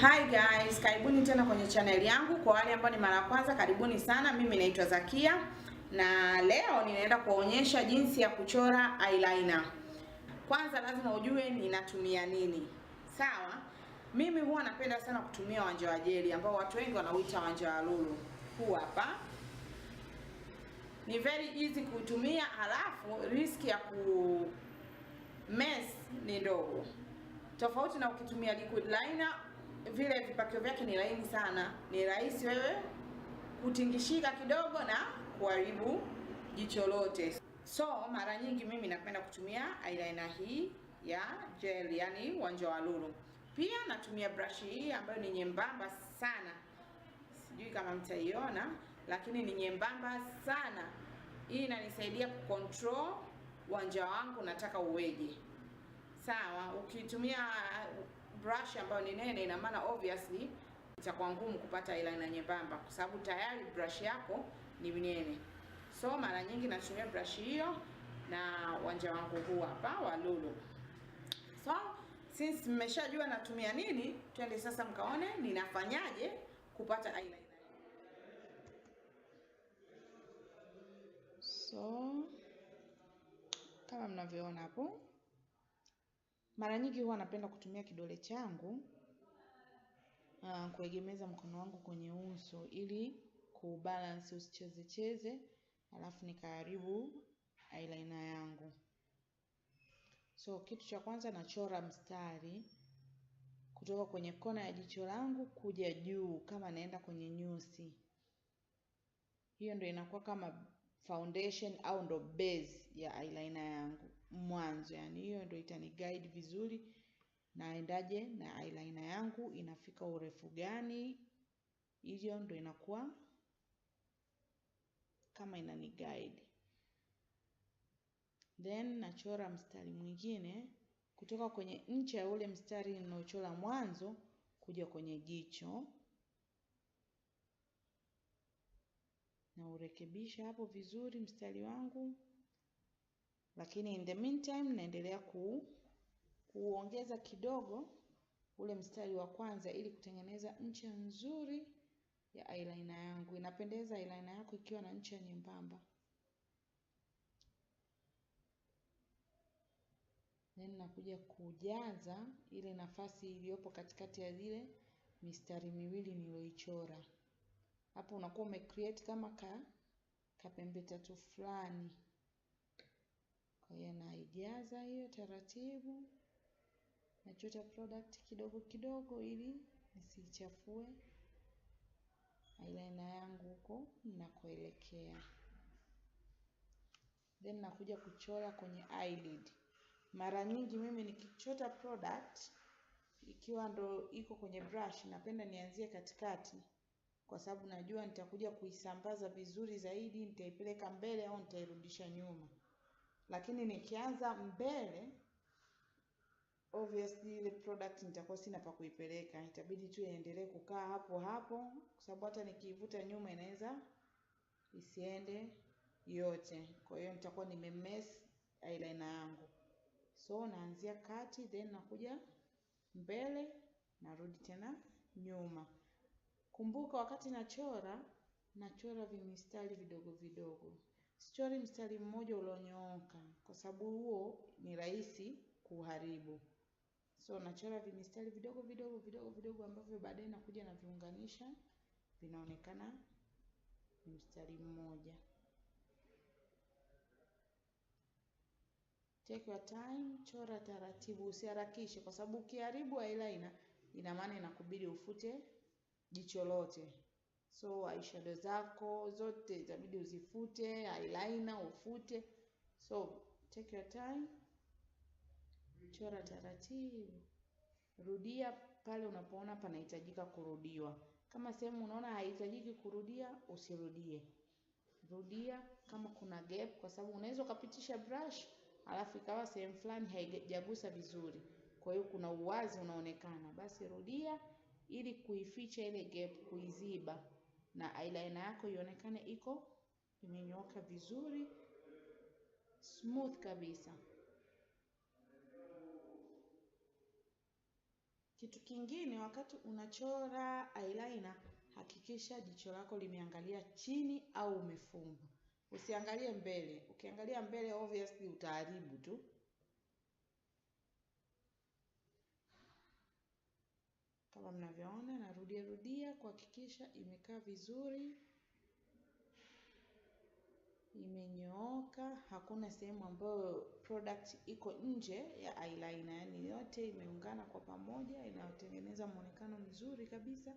Hi guys, karibuni tena kwenye channel yangu. Kwa wale ambao ni mara ya kwanza, karibuni sana. Mimi naitwa Zakia na leo ninaenda kuonyesha jinsi ya kuchora eyeliner. Kwanza lazima ujue ninatumia nini. Sawa? Mimi huwa napenda sana kutumia wanja wa jeli ambao watu wengi wanauita wanja wa lulu. Huu hapa. Ni very easy kutumia, halafu risk ya mess ni ndogo. Tofauti na ukitumia liquid liner, vile vipakio vyake ni laini sana, ni rahisi wewe kutingishika kidogo na kuharibu jicho lote. So mara nyingi mimi napenda kutumia eyeliner hii ya gel, yani wanja wa lulu. Pia natumia brush hii ambayo ni nyembamba sana, sijui kama mtaiona, lakini ni nyembamba sana. Hii inanisaidia kucontrol wanja wangu nataka uweje. Sawa, ukitumia brush ambayo ni nene, ina maana obviously itakuwa ngumu kupata eyeliner nyembamba kwa sababu tayari brush yako ni nene. So mara nyingi natumia brush hiyo na wanja wangu huu hapa wa lulu. So since mmeshajua natumia nini, twende sasa mkaone ninafanyaje kupata eyeliner. So kama mnavyoona hapo, mara nyingi huwa napenda kutumia kidole changu kuegemeza mkono wangu kwenye uso ili kubalance usicheze cheze, alafu nikaharibu eyeliner yangu. So kitu cha kwanza nachora mstari kutoka kwenye kona ya jicho langu kuja juu kama naenda kwenye nyusi. Hiyo ndio inakuwa kama foundation au ndo base ya eyeliner yangu mwanzo, yani hiyo ndio itani guide vizuri naendaje na eyeliner yangu, inafika urefu gani. Hiyo ndio inakuwa kama inani guide. Then nachora mstari mwingine kutoka kwenye ncha ya ule mstari ninaochora mwanzo kuja kwenye jicho, na urekebisha hapo vizuri mstari wangu, lakini in the meantime naendelea kuongeza kidogo ule mstari wa kwanza ili kutengeneza ncha nzuri ya eyeliner yangu. Inapendeza eyeliner yako ikiwa na ncha nyembamba. Then nakuja kujaza ile nafasi iliyopo katikati ya zile mistari miwili niliyoichora. Hapo unakuwa umecreate kama kapembe tatu fulani. Kwa hiyo naijaza hiyo taratibu. Nachota product kidogo kidogo ili nisichafue eyeliner yangu huko ninakoelekea. Then nakuja kuchora kwenye eyelid. Mara nyingi mimi nikichota product ikiwa ndo iko kwenye brush, napenda nianzie katikati kwa sababu najua nitakuja kuisambaza vizuri zaidi, nitaipeleka mbele au nitairudisha nyuma. Lakini nikianza mbele, obviously ile product nitakuwa sina pa kuipeleka, itabidi tu iendelee kukaa hapo hapo kwa sababu hata nikiivuta nyuma inaweza isiende yote. Kwa hiyo nitakuwa nimemess eyeliner yangu. So naanzia kati, then nakuja mbele, narudi tena nyuma. Kumbuka wakati nachora vimistari vidogo vidogo. Sichori mstari mmoja ulionyooka kwa sababu huo ni rahisi kuharibu. So nachora vimistari vidogo vidogo vidogo vidogo ambavyo baadaye nakuja na viunganisha, vinaonekana ni mstari mmoja. Take your time, chora taratibu, usiharakishe kwa sababu ukiharibu eyeliner ina maana inakubidi ufute jicho lote. So eyeshadow zako zote itabidi uzifute, eyeliner ufute. So take your time, chora taratibu. Rudia pale unapoona panahitajika kurudiwa. Kama sehemu unaona haihitajiki kurudia, usirudie. Rudia kama kuna gap kwa sababu unaweza ukapitisha brush alafu ikawa sehemu fulani haijagusa vizuri, kwa hiyo kuna uwazi unaonekana. Basi rudia ili kuificha ile gap, kuiziba na eyeliner yako ionekane iko imenyooka vizuri, smooth kabisa. Kitu kingine, wakati unachora eyeliner, hakikisha jicho lako limeangalia chini au umefumba. Usiangalie mbele. Ukiangalia mbele obviously utaharibu tu. Kama mnavyoona, narudia kuhakikisha imekaa vizuri, imenyooka, hakuna sehemu ambayo product iko nje ya eyeliner, yani yote imeungana kwa pamoja, inayotengeneza muonekano mzuri kabisa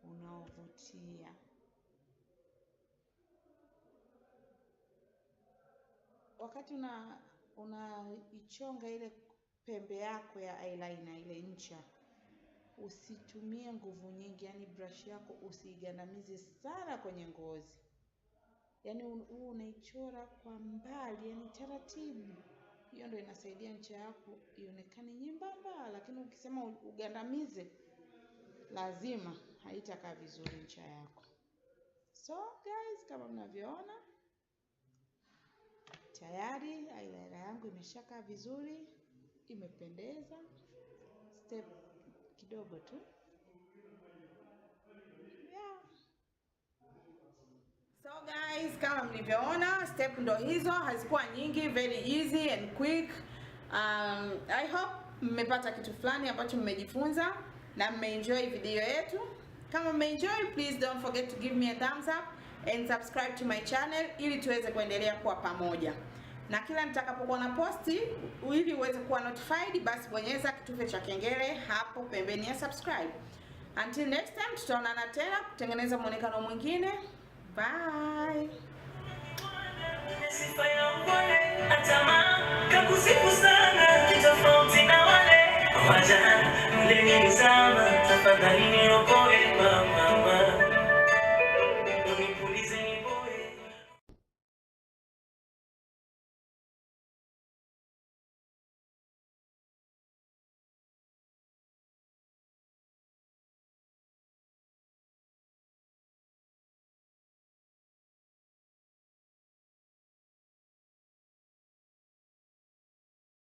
unaovutia. Wakati unaichonga ile pembe yako ya eyeliner, ile ncha, usitumie nguvu nyingi, yani brush yako usigandamize sana kwenye ngozi. Yani unaichora kwa mbali, yani taratibu. Hiyo ndio inasaidia ncha yako ionekane nyembamba, lakini ukisema ugandamize, lazima haitakaa vizuri ncha yako. So guys, kama mnavyoona, tayari eyeliner yangu imeshakaa vizuri, imependeza. Step kidogo tu. Yeah. So guys, kama mlivyoona, step ndo hizo, hazikuwa nyingi, very easy and quick. I hope mmepata kitu fulani ambacho mmejifunza na mmeenjoy video yetu. Kama mmeenjoy, please don't forget to give me a thumbs up and subscribe to my channel ili tuweze kuendelea kuwa pamoja. Na kila nitakapokuwa na posti, ili uweze kuwa notified, basi bonyeza kitufe cha kengele hapo pembeni ya subscribe. Until next time, tutaonana tena kutengeneza muonekano mwingine. Bye. Kakusifu sana kitofauti na wale wajana, mle nilizama, tafadhali niokoe mama.